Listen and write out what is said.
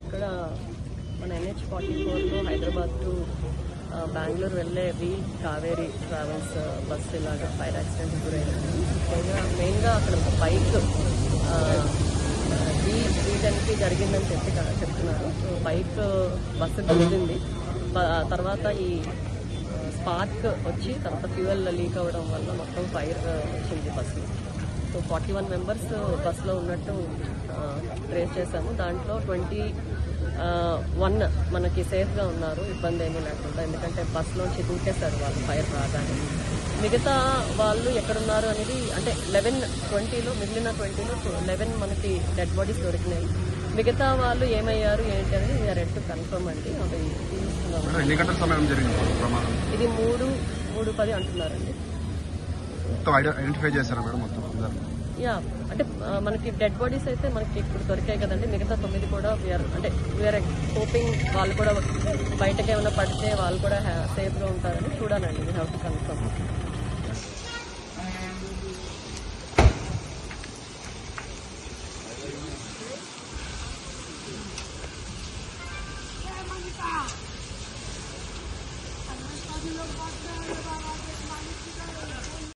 ఇక్కడ మన NH-44లో హైదరాబాద్ టు బెంగళూరు వెళ్ళే వీల్ కావేరీ ట్రావెల్స్ బస్సు ఇలాగా ఫైర్ యాక్సిడెంట్ గురైంది. మెయిన్గా అక్కడ బైక్ వీటనికి జరిగిందని చెప్తున్నారు. బైక్ బస్సు గుద్దింది. తర్వాత ఈ స్పార్క్ వచ్చి తర్వాత ఫ్యూయల్ లీక్ అవ్వడం వల్ల మొత్తం ఫైర్ వచ్చింది బస్సు. సో 41 మెంబర్స్ బస్సులో ఉన్నట్టు ట్రేస్ చేశాము. దాంట్లో 21 మనకి సేఫ్గా ఉన్నారు, ఇబ్బంది ఏమీ లేకుండా. ఎందుకంటే బస్సులోంచి దూకేశారు వాళ్ళు ఫైర్ రాగానే. మిగతా వాళ్ళు ఎక్కడున్నారు అనేది అంటే 11-20లో మిగిలిన 20లో 11 మనకి డెడ్ బాడీస్ దొరికినాయి. మిగతా వాళ్ళు ఏమయ్యారు ఏంటి అనేది వీఆర్ రెడ్ టు కన్ఫర్మ్ అండి. అది ఇది 3:10 అంటున్నారండి. యా అంటే మనకి డెడ్ బాడీస్ అయితే మనకి ఇప్పుడు దొరికాయి కదండి. మిగతా 9 కూడా వీఆర్ హోపింగ్ వాళ్ళు కూడా బయటకి ఏమైనా పడితే వాళ్ళు కూడా సేఫ్గా ఉంటారని చూడాలండి. We have to confirm.